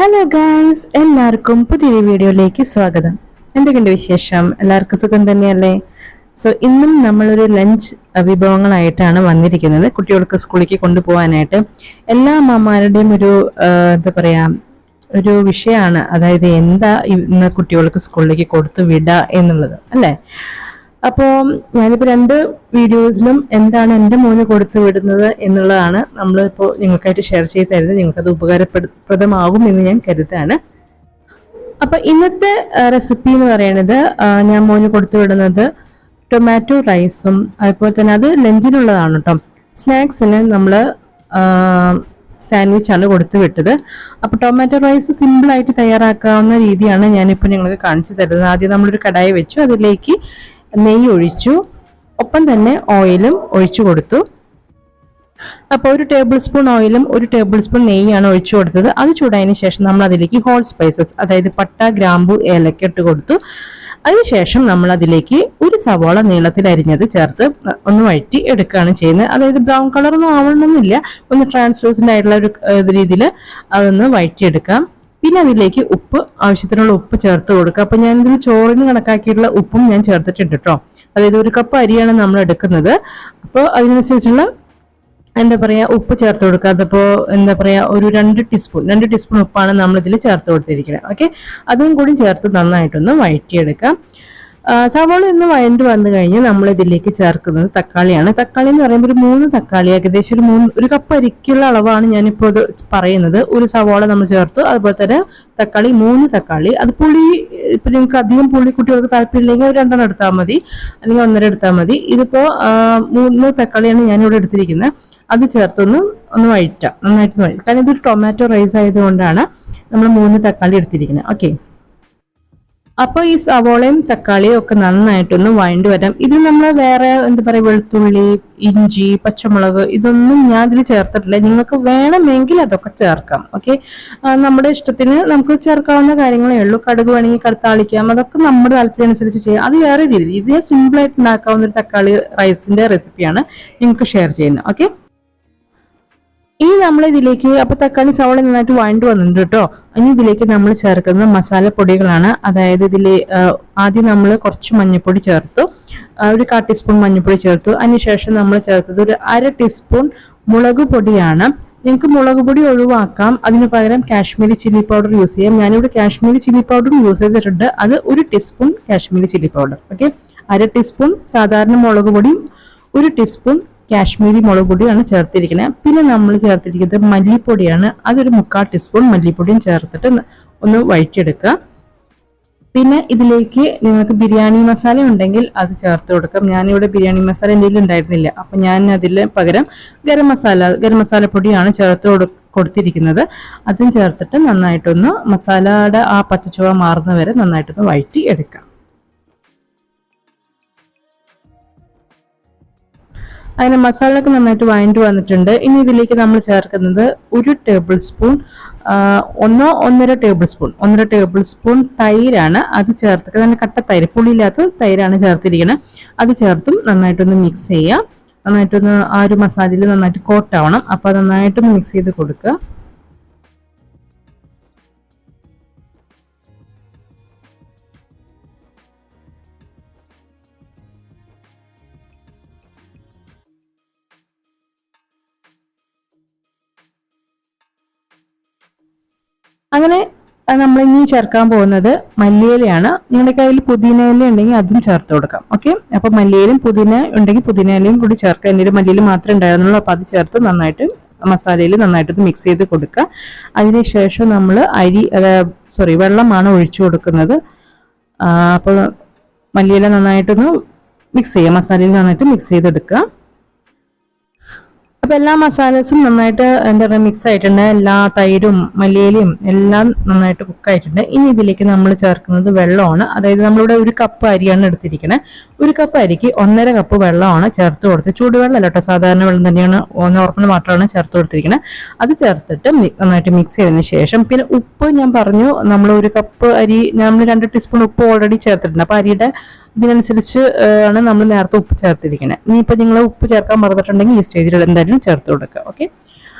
Hello guys, എല്ലാവർക്കും പുതിയൊരു വീഡിയോയിലേക്ക് സ്വാഗതം. എന്തൊക്കെയുണ്ട് വിശേഷം? എല്ലാവർക്കും സുഖം തന്നെയല്ലേ? ഇന്നും നമ്മളൊരു ലഞ്ച് വിഭവങ്ങളായിട്ടാണ് വന്നിരിക്കുന്നത്. കുട്ടികൾക്ക് സ്കൂളിലേക്ക് കൊണ്ടുപോകാനായിട്ട് എല്ലാ അമ്മമാരുടെയും ഒരു എന്താ പറയാ ഒരു വിഷയമാണ്. അതായത് എന്താ ഇന്ന് കുട്ടികൾക്ക് സ്കൂളിലേക്ക് കൊടുത്തു വിടുക എന്നുള്ളത് അല്ലേ. അപ്പോൾ ഞാനിപ്പോൾ രണ്ട് വീഡിയോസിലും എന്താണ് എൻ്റെ മോന് കൊടുത്തു വിടുന്നത് എന്നുള്ളതാണ് നമ്മളിപ്പോൾ നിങ്ങൾക്കായിട്ട് ഷെയർ ചെയ്ത് തരുന്നത്. നിങ്ങൾക്കത് ഉപകാരപ്രദമാകും എന്ന് ഞാൻ കരുതാണ്. അപ്പൊ ഇന്നത്തെ റെസിപ്പി എന്ന് പറയുന്നത് ഞാൻ മോന് കൊടുത്തു വിടുന്നത് ടൊമാറ്റോ റൈസും അതുപോലെ തന്നെ അത് ലഞ്ചിനുള്ളതാണ് കേട്ടോ. സ്നാക്സിന് നമ്മൾ സാൻഡ്വിച്ചാണ് കൊടുത്തു വിട്ടത്. അപ്പോൾ ടൊമാറ്റോ റൈസ് സിമ്പിളായിട്ട് തയ്യാറാക്കാവുന്ന രീതിയാണ് ഞാനിപ്പോൾ നിങ്ങൾക്ക് കാണിച്ചു തരുന്നത്. ആദ്യം നമ്മളൊരു കടായി വെച്ചു, അതിലേക്ക് നെയ്യ് ഒഴിച്ചു, ഒപ്പം തന്നെ ഓയിലും ഒഴിച്ചു കൊടുത്തു. അപ്പോൾ 1 ടേബിൾ സ്പൂൺ ഓയിലും 1 ടേബിൾ സ്പൂൺ നെയ്യാണ് ഒഴിച്ചു കൊടുത്തത്. അത് ചൂടായതിനു ശേഷം നമ്മൾ അതിലേക്ക് ഹോൾ സ്പൈസസ്, അതായത് പട്ട, ഗ്രാമ്പു, ഏലക്ക ഇട്ട് കൊടുത്തു. അതിനുശേഷം നമ്മൾ അതിലേക്ക് ഒരു സവാള നീളത്തിൽ അരിഞ്ഞത് ചേർത്ത് ഒന്ന് വഴറ്റി എടുക്കുകയാണ് ചെയ്യുന്നത്. അതായത് ബ്രൗൺ കളറൊന്നും ആവണമെന്നില്ല, ഒന്ന് ട്രാൻസ്ലൂസൻ്റ് ആയിട്ടുള്ള ഒരു രീതിയിൽ അതൊന്ന് വഴറ്റിയെടുക്കാം. പിന്നെ അതിലേക്ക് ഉപ്പ്, ആവശ്യത്തിനുള്ള ഉപ്പ് ചേർത്ത് കൊടുക്കുക. അപ്പൊ ഞാൻ ഇതിൽ ചോറിന് കണക്കാക്കിയിട്ടുള്ള ഉപ്പും ഞാൻ ചേർത്തിട്ടുണ്ട് കേട്ടോ. അതായത് 1 കപ്പ് അരിയാണ് നമ്മൾ എടുക്കുന്നത്. അപ്പോൾ അതിനനുസരിച്ചുള്ള എന്താ പറയാ ഉപ്പ് ചേർത്ത് കൊടുക്കുക. അതിപ്പോ എന്താ പറയാ ഒരു 2 ടീസ്പൂൺ ഉപ്പാണ് നമ്മൾ ഇതിൽ ചേർത്ത് കൊടുത്തിരിക്കുന്നത്. ഓക്കെ, അതും കൂടി ചേർത്ത് നന്നായിട്ടൊന്ന് വഴറ്റിയെടുക്കാം. സവാള ഒന്ന് വഴണ്ട് വന്നു കഴിഞ്ഞ് നമ്മൾ ഇതിലേക്ക് ചേർക്കുന്നത് തക്കാളിയാണ്. തക്കാളി എന്ന് പറയുമ്പോൾ ഒരു 3 തക്കാളി, ഏകദേശം ഒരു കപ്പ് അരിക്കുള്ള അളവാണ് ഞാനിപ്പോൾ ഇത് പറയുന്നത്. ഒരു സവാള നമ്മൾ ചേർത്തു, അതുപോലെ തന്നെ തക്കാളി 3 തക്കാളി. അത് പുളി ഇപ്പൊ നിങ്ങൾക്ക് അധികം പുളി കുട്ടികൾക്ക് താല്പര്യമില്ലെങ്കിൽ ഒരു 2 എടുത്താൽ മതി, അല്ലെങ്കിൽ 1.5 എടുത്താൽ മതി. ഇതിപ്പോ 3 തക്കാളിയാണ് ഞാനിവിടെ എടുത്തിരിക്കുന്നത്. അത് ചേർത്തൊന്ന് വഴറ്റാം, നന്നായിട്ട് വഴറ്റാം. കാരണം ഇതൊരു ടൊമാറ്റോ റൈസ് ആയതുകൊണ്ടാണ് നമ്മൾ 3 തക്കാളി എടുത്തിരിക്കുന്നത്. ഓക്കെ, അപ്പോൾ ഈ സവോളയും തക്കാളിയും ഒക്കെ നന്നായിട്ടൊന്ന് വഴണ്ടി വരാം. ഇത് നമ്മൾ വേറെ എന്താ പറയുക, വെളുത്തുള്ളി, ഇഞ്ചി, പച്ചമുളക് ഇതൊന്നും ഞാൻ ഇതിൽ ചേർത്തിട്ടില്ല. നിങ്ങൾക്ക് വേണമെങ്കിൽ അതൊക്കെ ചേർക്കാം. ഓക്കെ, നമ്മുടെ ഇഷ്ടത്തിന് നമുക്ക് ചേർക്കാവുന്ന കാര്യങ്ങളേ ഉള്ളൂ. കടുക് വേണമെങ്കിൽ താളിക്കാം, അതൊക്കെ നമ്മുടെ താല്പര്യം അനുസരിച്ച് ചെയ്യാം. അത് വേറെ രീതിയിൽ, ഇത് സിമ്പിളായിട്ട് ഉണ്ടാക്കാവുന്ന ഒരു തക്കാളി റൈസിന്റെ റെസിപ്പിയാണ് നിങ്ങൾക്ക് ഷെയർ ചെയ്യുന്നത്. ഓക്കെ, ഇനി നമ്മൾ ഇതിലേക്ക്, അപ്പൊ തക്കാളി സവാള നന്നായിട്ട് വഴണ്ട് വന്നിട്ടുണ്ട് കേട്ടോ. ഇനി ഇതിലേക്ക് നമ്മൾ ചേർക്കുന്ന മസാലപ്പൊടികളാണ്. അതായത് ഇതിൽ ആദ്യം നമ്മൾ കുറച്ച് മഞ്ഞൾപ്പൊടി ചേർത്തു, ഒരു 1/4 ടീസ്പൂൺ മഞ്ഞൾപ്പൊടി ചേർത്തു. അതിനുശേഷം നമ്മൾ ചേർത്തത് ഒരു 1/2 ടീസ്പൂൺ മുളക് പൊടിയാണ്. നിങ്ങൾക്ക് മുളക് പൊടി ഒഴിവാക്കാം, അതിന് പകരം കാശ്മീരി ചില്ലി പൗഡർ യൂസ് ചെയ്യാം. ഞാനിവിടെ കാശ്മീരി ചില്ലി പൗഡറും യൂസ് ചെയ്തിട്ടുണ്ട്. അത് 1 teaspoon Kashmiri chilli powder. Okay, 1/2 teaspoon സാധാരണ മുളക് പൊടിയും 1 ടീസ്പൂൺ കാശ്മീരി മുളക് പൊടിയാണ് ചേർത്തിരിക്കുന്നത്. പിന്നെ നമ്മൾ ചേർത്തിരിക്കുന്നത് മല്ലിപ്പൊടിയാണ്. അതൊരു 3/4 ടീസ്പൂൺ മല്ലിപ്പൊടിയും ചേർത്തിട്ട് ഒന്ന് വഴറ്റിയെടുക്കുക. പിന്നെ ഇതിലേക്ക് നിങ്ങൾക്ക് ബിരിയാണി മസാല ഉണ്ടെങ്കിൽ അത് ചേർത്ത് കൊടുക്കാം. ഞാനിവിടെ ബിരിയാണി മസാല എൻ്റെ കയ്യിൽ ഉണ്ടായിരുന്നില്ല, അപ്പൊ ഞാൻ അതിൽ പകരം ഗരം മസാലപ്പൊടിയാണ് ചേർത്ത് കൊടുത്തിരിക്കുന്നത്. അതും ചേർത്തിട്ട് നന്നായിട്ടൊന്ന് മസാലയുടെ ആ പച്ചച്ചുവ മാറുന്ന വരെ നന്നായിട്ടൊന്ന് വഴറ്റി എടുക്കാം. അതിന് മസാലയൊക്കെ നന്നായിട്ട് വഴണ്ടി വന്നിട്ടുണ്ട്. ഇനി ഇതിലേക്ക് നമ്മൾ ചേർക്കുന്നത് 1 ടേബിൾ സ്പൂൺ 1.5 ടേബിൾ സ്പൂൺ തൈരാണ്. അത് ചേർത്തിട്ട് നല്ല കട്ട തൈര്, പുളിയില്ലാത്ത തൈരാണ് ചേർത്തിരിക്കുന്നത്. അത് ചേർത്തും നന്നായിട്ടൊന്ന് മിക്സ് ചെയ്യാം. നന്നായിട്ടൊന്ന് ആ ഒരു മസാലയിൽ നന്നായിട്ട് കോട്ടാവണം. അപ്പൊ അത് നന്നായിട്ടൊന്ന് മിക്സ് ചെയ്ത് കൊടുക്കുക. അങ്ങനെ നമ്മൾ ഇനി ചേർക്കാൻ പോകുന്നത് മല്ലിയിലയാണ്. നിങ്ങളുടെ കയ്യിൽ പുതിനയില ഉണ്ടെങ്കിൽ അതും ചേർത്ത് കൊടുക്കാം. ഓക്കെ, അപ്പൊ മല്ലിയിലും പുതിന ഉണ്ടെങ്കിൽ പുതിനയിലയും കൂടി ചേർക്കുക. എൻ്റെ മല്ലിയിൽ മാത്രമേ ഉണ്ടായിരുന്നുള്ളൂ. അപ്പൊ അത് ചേർത്ത് നന്നായിട്ട് മസാലയിൽ നന്നായിട്ട് മിക്സ് ചെയ്ത് കൊടുക്കുക. അതിനുശേഷം നമ്മൾ വെള്ളമാണ് ഒഴിച്ചു കൊടുക്കുന്നത്. അപ്പോൾ മല്ലിയില നന്നായിട്ടൊന്ന് മിക്സ് ചെയ്യുക, മസാലയിൽ നന്നായിട്ട് മിക്സ് ചെയ്തെടുക്കുക. അപ്പൊ എല്ലാ മസാലസും നന്നായിട്ട് എന്താ പറയുക മിക്സ് ആയിട്ടുണ്ട്. എല്ലാ തൈരും മല്ലിയിലയും എല്ലാം നന്നായിട്ട് കുക്കായിട്ടുണ്ട്. ഇനി ഇതിലേക്ക് നമ്മൾ ചേർക്കുന്നത് വെള്ളമാണ്. അതായത് നമ്മളിവിടെ 1 കപ്പ് അരിയാണ് എടുത്തിരിക്കുന്നത്. 1 കപ്പ് അരിക്ക് 1.5 കപ്പ് വെള്ളമാണ് ചേർത്ത് കൊടുത്തത്. ചൂടുവെള്ളമല്ല കേട്ടോ, സാധാരണ വെള്ളം തന്നെയാണ്, നോർമൽ വാട്ടറാണ് ചേർത്ത് കൊടുത്തിരിക്കുന്നത്. അത് ചേർത്തിട്ട് നന്നായിട്ട് മിക്സ് ചെയ്തതിന് ശേഷം പിന്നെ ഉപ്പ് ഞാൻ പറഞ്ഞു, നമ്മൾ 1 കപ്പ് അരി നമ്മൾ 2 ടീസ്പൂൺ ഉപ്പ് ഓൾറെഡി ചേർത്തിട്ടുണ്ട്. അപ്പൊ അരിയുടെ ഇതിനനുസരിച്ച് ആണ് നമ്മൾ നേരത്തെ ഉപ്പ് ചേർത്തിരിക്കുന്നത്. ഇനിയിപ്പോൾ നിങ്ങൾ ഉപ്പ് ചേർക്കാൻ മറന്നിട്ടുണ്ടെങ്കിൽ ഈ സ്റ്റേജിൽ എന്തായാലും ചേർത്ത് കൊടുക്കുക. ഓക്കെ,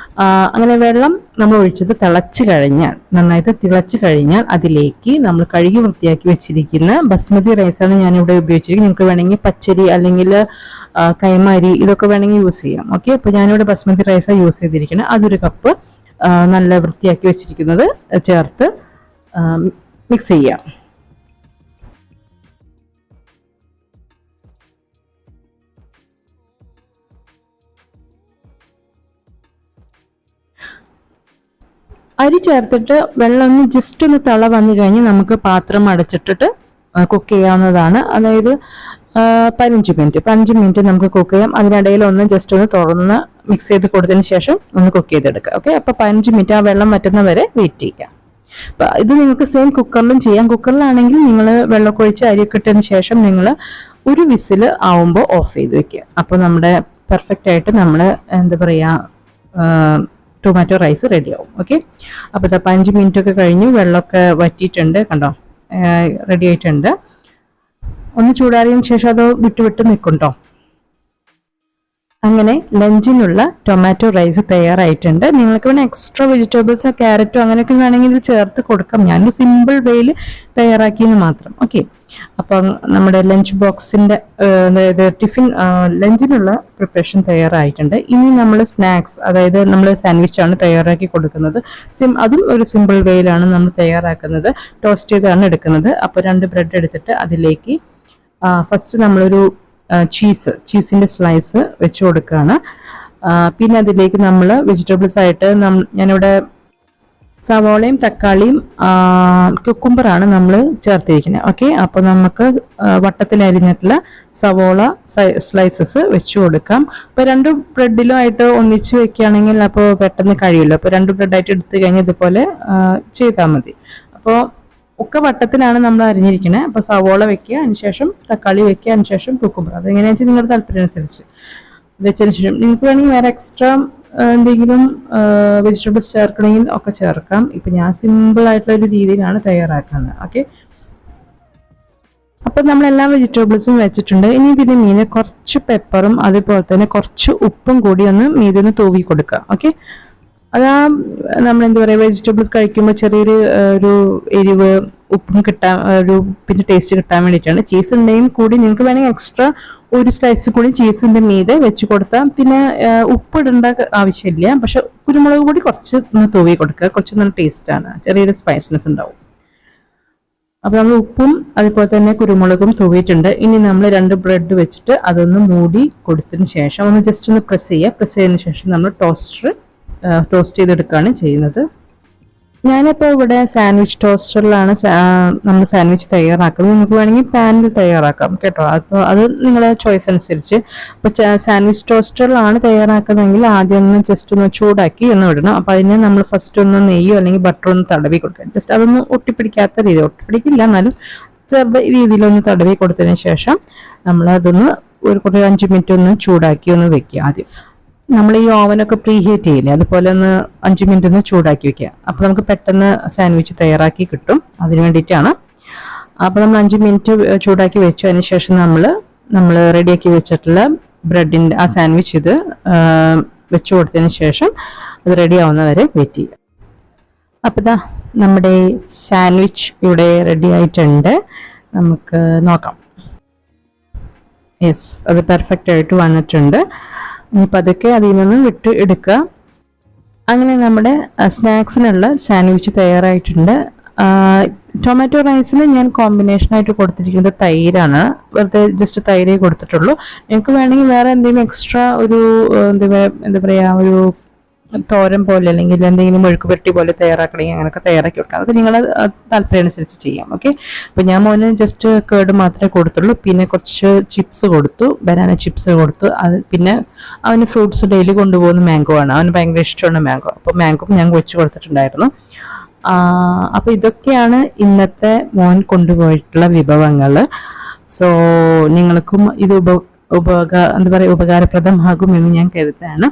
അങ്ങനെ വെള്ളം നമ്മൾ ഒഴിച്ചത് തിളച്ച് കഴിഞ്ഞാൽ, നന്നായിട്ട് തിളച്ച് കഴിഞ്ഞാൽ അതിലേക്ക് നമ്മൾ കഴുകി വൃത്തിയാക്കി വെച്ചിരിക്കുന്ന ബസ്മതി റൈസാണ് ഞാനിവിടെ ഉപയോഗിച്ചിരിക്കുന്നത്. നിങ്ങൾക്ക് വേണമെങ്കിൽ പച്ചരി അല്ലെങ്കിൽ കൈമാരി ഇതൊക്കെ വേണമെങ്കിൽ യൂസ് ചെയ്യാം. ഓക്കെ, അപ്പോൾ ഞാനിവിടെ ബസ്മതി റൈസാണ് യൂസ് ചെയ്തിരിക്കുന്നത്. അതൊരു കപ്പ് നല്ല വൃത്തിയാക്കി വെച്ചിരിക്കുന്നത് ചേർത്ത് മിക്സ് ചെയ്യാം. അരി ചേർത്തിട്ട് വെള്ളം ഒന്ന് ജസ്റ്റ് ഒന്ന് തിള വന്നു കഴിഞ്ഞ് നമുക്ക് പാത്രം അടച്ചിട്ടിട്ട് കുക്ക് ചെയ്യാവുന്നതാണ്. അതായത് 15 മിനിറ്റ് നമുക്ക് കുക്ക് ചെയ്യാം. അതിനിടയിൽ ഒന്ന് ജസ്റ്റ് ഒന്ന് തുറന്ന് മിക്സ് ചെയ്ത് കൊടുത്തതിന് ശേഷം ഒന്ന് കുക്ക് ചെയ്തെടുക്കുക. ഓക്കെ, അപ്പോൾ 15 മിനിറ്റ് ആ വെള്ളം വറ്റുന്ന വരെ വെയിറ്റ് ചെയ്യാം. അപ്പം ഇത് നിങ്ങൾക്ക് സെയിം കുക്കറിലും ചെയ്യാം. കുക്കറിലാണെങ്കിൽ നിങ്ങൾ വെള്ളമൊക്കെ ഒഴിച്ച് അരിയൊക്കെ ഇട്ടതിന് ശേഷം നിങ്ങൾ ഒരു വിസിൽ ആവുമ്പോൾ ഓഫ് ചെയ്ത് വെക്കുക. അപ്പോൾ നമ്മുടെ പെർഫെക്റ്റ് ആയിട്ട് നമ്മൾ എന്താ പറയുക ടൊമാറ്റോ റൈസ് റെഡിയാവും. ഓക്കെ, അപ്പോൾ 15 മിനിറ്റ് ഒക്കെ കഴിഞ്ഞ് വെള്ളമൊക്കെ വറ്റിയിട്ടുണ്ട്, കണ്ടോ, റെഡി ആയിട്ടുണ്ട്. ഒന്ന് ചൂടാറിയതിന് ശേഷം അത് വിട്ട് നിൽക്കും കേട്ടോ. അങ്ങനെ ലഞ്ചിനുള്ള ടൊമാറ്റോ റൈസ് തയ്യാറായിട്ടുണ്ട്. നിങ്ങൾക്ക് വേണമെങ്കിൽ എക്സ്ട്രാ വെജിറ്റബിൾസോ ക്യാരറ്റോ അങ്ങനെയൊക്കെ വേണമെങ്കിൽ ഇത് ചേർത്ത് കൊടുക്കാം. ഞാനൊരു സിമ്പിൾ വേയിൽ തയ്യാറാക്കിയെന്ന് മാത്രം. ഓക്കെ, അപ്പം നമ്മുടെ ലഞ്ച് ബോക്സിൻ്റെ അതായത് ടിഫിൻ ലഞ്ചിനുള്ള പ്രിപ്പറേഷൻ തയ്യാറായിട്ടുണ്ട്. ഇനി നമ്മൾ സ്നാക്സ്, അതായത് നമ്മൾ സാൻഡ്വിച്ചാണ് തയ്യാറാക്കി കൊടുക്കുന്നത്. അതും ഒരു സിമ്പിൾ വേയിലാണ് നമ്മൾ തയ്യാറാക്കുന്നത്. ടോസ്റ്റ് ചെയ്താണ് എടുക്കുന്നത്. അപ്പോൾ 2 ബ്രെഡ് എടുത്തിട്ട് അതിലേക്ക് ഫസ്റ്റ് നമ്മളൊരു ചീസിൻ്റെ സ്ലൈസ് വെച്ച് കൊടുക്കുകയാണ്. പിന്നെ അതിലേക്ക് നമ്മൾ വെജിറ്റബിൾസ് ആയിട്ട് ഞാനിവിടെ സവോളയും തക്കാളിയും കുക്കുംബറാണ് നമ്മൾ ചേർത്തിരിക്കുന്നത്. ഓക്കെ, അപ്പോൾ നമുക്ക് വട്ടത്തിലരിഞ്ഞിട്ടുള്ള സവോള സ്ലൈസസ് വെച്ച് കൊടുക്കാം. ഇപ്പോൾ 2 ബ്രെഡിലും ആയിട്ട് ഒന്നിച്ച് വെക്കുകയാണെങ്കിൽ അപ്പോൾ പെട്ടെന്ന് കഴിയുമല്ലോ. അപ്പോൾ 2 ബ്രെഡായിട്ട് എടുത്തു കഴിഞ്ഞാൽ ഇതുപോലെ ചെയ്താൽ മതി. അപ്പോൾ ഒക്കെ വട്ടത്തിലാണ് നമ്മൾ അരിഞ്ഞിരിക്കുന്നത്. അപ്പോൾ സവോള വെക്കുക, അതിനുശേഷം തക്കാളി വെക്കുക, അതിനുശേഷം കുക്കുംബർ. അതെങ്ങനെയാണെന്ന് വെച്ചാൽ നിങ്ങളുടെ താല്പര്യം അനുസരിച്ച് വെച്ചതിന് ശേഷം നിങ്ങൾക്ക് വേണമെങ്കിൽ വേറെ എക്സ്ട്രാ എന്തെങ്കിലും വെജിറ്റബിൾസ് ചേർക്കണമെങ്കിൽ ഒക്കെ ചേർക്കാം. ഇപ്പം ഞാൻ സിമ്പിൾ ആയിട്ടുള്ള ഒരു രീതിയിലാണ് തയ്യാറാക്കുന്നത്. ഓക്കെ, അപ്പം നമ്മളെല്ലാ വെജിറ്റബിൾസും വെച്ചിട്ടുണ്ട്. ഇനി ഇതിന് മീതെ കുറച്ച് പെപ്പറും അതുപോലെ തന്നെ കുറച്ച് ഉപ്പും കൂടി ഒന്ന് മീതൊന്ന് തൂവി കൊടുക്കുക. ഓക്കെ, അതാ നമ്മൾ എന്താ പറയുക, വെജിറ്റബിൾസ് കഴിക്കുമ്പോൾ ചെറിയൊരു ഒരു എരിവ് ഉപ്പും കിട്ടാൻ പിന്നെ ടേസ്റ്റ് കിട്ടാൻ വേണ്ടിയിട്ടാണ്. ചീസ് ഉണ്ടെങ്കിൽ കൂടി നിങ്ങൾക്ക് വേണമെങ്കിൽ എക്സ്ട്രാ ഒരു സ്ലൈസ് കൂടി ചീസിൻ്റെ മീതെ വെച്ച് കൊടുത്താൽ പിന്നെ ഉപ്പിടേണ്ട ആവശ്യമില്ല. പക്ഷെ കുരുമുളക് കൂടി കുറച്ച് ഒന്ന് തൂവി കൊടുക്കുക, കുറച്ച് നല്ല ടേസ്റ്റാണ്, ചെറിയൊരു സ്പൈസിനെസ് ഉണ്ടാവും. അപ്പോൾ നമ്മൾ ഉപ്പും അതുപോലെ തന്നെ കുരുമുളകും തൂവിയിട്ടുണ്ട്. ഇനി നമ്മൾ 2 ബ്രെഡ് വെച്ചിട്ട് അതൊന്ന് മൂടി കൊടുത്തതിന് ശേഷം ഒന്ന് ജസ്റ്റ് ഒന്ന് പ്രസ് ചെയ്യുക. പ്രസ് ചെയ്തതിന് ശേഷം നമ്മൾ ടോസ്റ്റ് ചെയ്തെടുക്കുകയാണ് ചെയ്യുന്നത്. ഞാനിപ്പോൾ ഇവിടെ സാൻഡ്വിച്ച് ടോസ്റ്ററിലാണ് നമ്മൾ സാൻഡ്വിച്ച് തയ്യാറാക്കുന്നത്. നിങ്ങൾക്ക് വേണമെങ്കിൽ പാനിൽ തയ്യാറാക്കാം കേട്ടോ. അപ്പോൾ അത് നിങ്ങളുടെ ചോയ്സ് അനുസരിച്ച്. അപ്പോൾ സാൻഡ്വിച്ച് ടോസ്റ്ററിലാണ് തയ്യാറാക്കുന്നതെങ്കിൽ ആദ്യം ഒന്ന് ജസ്റ്റ് ഒന്ന് ചൂടാക്കി ഒന്ന് ഇടണം. അപ്പോൾ അതിന് നമ്മൾ ഫസ്റ്റ് ഒന്ന് നെയ്യോ അല്ലെങ്കിൽ ബട്ടറോ ഒന്ന് തടവി കൊടുക്കാം. ജസ്റ്റ് അതൊന്ന് ഒട്ടിപ്പിടിക്കാത്ത രീതി, ഒട്ടിപ്പിടിക്കില്ല എന്നാലും ചെറിയ രീതിയിലൊന്ന് തടവി കൊടുത്തതിന് ശേഷം നമ്മളതൊന്ന് ഒരു 5 മിനിറ്റ് ഒന്ന് ചൂടാക്കി ഒന്ന് വെക്കുക. ആദ്യം നമ്മൾ ഈ ഓവനൊക്കെ പ്രീ ഹീറ്റ് ചെയ്യില്ലേ, അതുപോലെ ഒന്ന് 5 മിനിറ്റ് ഒന്ന് ചൂടാക്കി വെക്കുക. അപ്പോൾ നമുക്ക് പെട്ടെന്ന് സാൻഡ്വിച്ച് തയ്യാറാക്കി കിട്ടും. അതിന് വേണ്ടിയിട്ടാണ്. അപ്പോൾ നമ്മൾ 5 മിനിറ്റ് ചൂടാക്കി വെച്ചു. അതിന് ശേഷം നമ്മൾ റെഡിയാക്കി വെച്ചിട്ടുള്ള ബ്രെഡിൻ്റെ ആ സാൻഡ്വിച്ച് ഇത് വെച്ച് കൊടുത്തതിന് ശേഷം അത് റെഡി ആവുന്നവരെ വെയിറ്റ് ചെയ്യുക. അപ്പോൾ ഇതാ നമ്മുടെ സാൻഡ്വിച്ച് ഇവിടെ റെഡി ആയിട്ടുണ്ട്. നമുക്ക് നോക്കാം. യെസ്, അത് പെർഫെക്റ്റ് ആയിട്ട് വന്നിട്ടുണ്ട്. ഇനിയിപ്പോൾ അതൊക്കെ അതിൽ നിന്ന് വിട്ട് എടുക്കുക. അങ്ങനെ നമ്മുടെ സ്നാക്സിനുള്ള സാൻഡ്വിച്ച് തയ്യാറായിട്ടുണ്ട്. ടൊമാറ്റോ റൈസിന് ഞാൻ കോമ്പിനേഷനായിട്ട് കൊടുത്തിരിക്കുന്നത് തൈരാണ്. വെറുതെ ജസ്റ്റ് തൈരേ കൊടുത്തിട്ടുള്ളൂ. നിങ്ങൾക്ക് വേണമെങ്കിൽ വേറെ എന്തെങ്കിലും എക്സ്ട്രാ ഒരു എന്താ പറയുക, ഒരു തോരൻ പോലെ അല്ലെങ്കിൽ എന്തെങ്കിലും മെഴുക്ക് പുരട്ടി പോലെ തയ്യാറാക്കണമെങ്കിൽ അങ്ങനെയൊക്കെ തയ്യാറാക്കി കൊടുക്കാം. അതൊക്കെ നിങ്ങളുടെ താല്പര്യം അനുസരിച്ച് ചെയ്യാം. ഓക്കെ, അപ്പോൾ ഞാൻ മോന് ജസ്റ്റ് കേർഡ് മാത്രമേ കൊടുത്തുള്ളൂ. പിന്നെ കുറച്ച് ചിപ്സ് കൊടുത്തു, ബനാന ചിപ്സ് കൊടുത്തു. അത് പിന്നെ അവന് ഫ്രൂട്ട്സ് ഡെയിലി കൊണ്ടുപോകുന്ന മാംഗോ ആണ്, അവന് ഭയങ്കര ഇഷ്ടമാണ് മാംഗോ. അപ്പോൾ മാംഗോ ഞാൻ വെച്ച് കൊടുത്തിട്ടുണ്ടായിരുന്നു. അപ്പോൾ ഇതൊക്കെയാണ് ഇന്നത്തെ മോൻ കൊണ്ടുപോയിട്ടുള്ള വിഭവങ്ങൾ. സോ നിങ്ങൾക്കും ഇത് എന്താ പറയുക ഉപകാരപ്രദമാകുമെന്ന് ഞാൻ കരുതാണ്.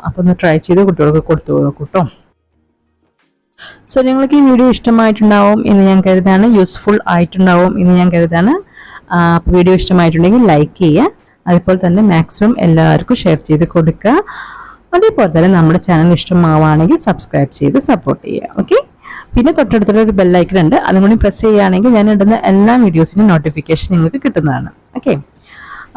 അപ്പോൾ ഒന്ന് ട്രൈ ചെയ്ത് കുട്ടികൾക്ക് കൊടുത്തു കേട്ടോ. സോ നിങ്ങൾക്ക് ഈ വീഡിയോ ഇഷ്ടമായിട്ടുണ്ടാവും എന്ന് ഞാൻ കരുതാണ്, യൂസ്ഫുൾ ആയിട്ടുണ്ടാവും എന്ന് ഞാൻ കരുതാണ്. അപ്പോൾ വീഡിയോ ഇഷ്ടമായിട്ടുണ്ടെങ്കിൽ ലൈക്ക് ചെയ്യുക, അതുപോലെ തന്നെ മാക്സിമം എല്ലാവർക്കും ഷെയർ ചെയ്ത് കൊടുക്കുക. അതേപോലെ തന്നെ നമ്മുടെ ചാനൽ ഇഷ്ടമാവുകയാണെങ്കിൽ സബ്സ്ക്രൈബ് ചെയ്ത് സപ്പോർട്ട് ചെയ്യുക. ഓക്കെ, പിന്നെ തൊട്ടടുത്തുള്ള ഒരു ബെല്ലൈക്കൺ ഉണ്ട്, അതും കൂടി പ്രസ് ചെയ്യുകയാണെങ്കിൽ ഞാൻ ഇടുന്ന എല്ലാ വീഡിയോസിനും നോട്ടിഫിക്കേഷൻ നിങ്ങൾക്ക് കിട്ടുന്നതാണ്. ഓക്കെ,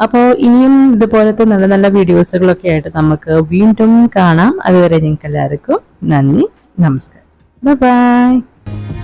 അപ്പോൾ ഇനിയും ഇതുപോലത്തെ നല്ല നല്ല വീഡിയോസുകളൊക്കെ ആയിട്ട് നമുക്ക് വീണ്ടും കാണാം. അതുവരെ നിങ്ങൾക്ക് എല്ലാവർക്കും നന്ദി, നമസ്കാരം, ബൈ ബൈ.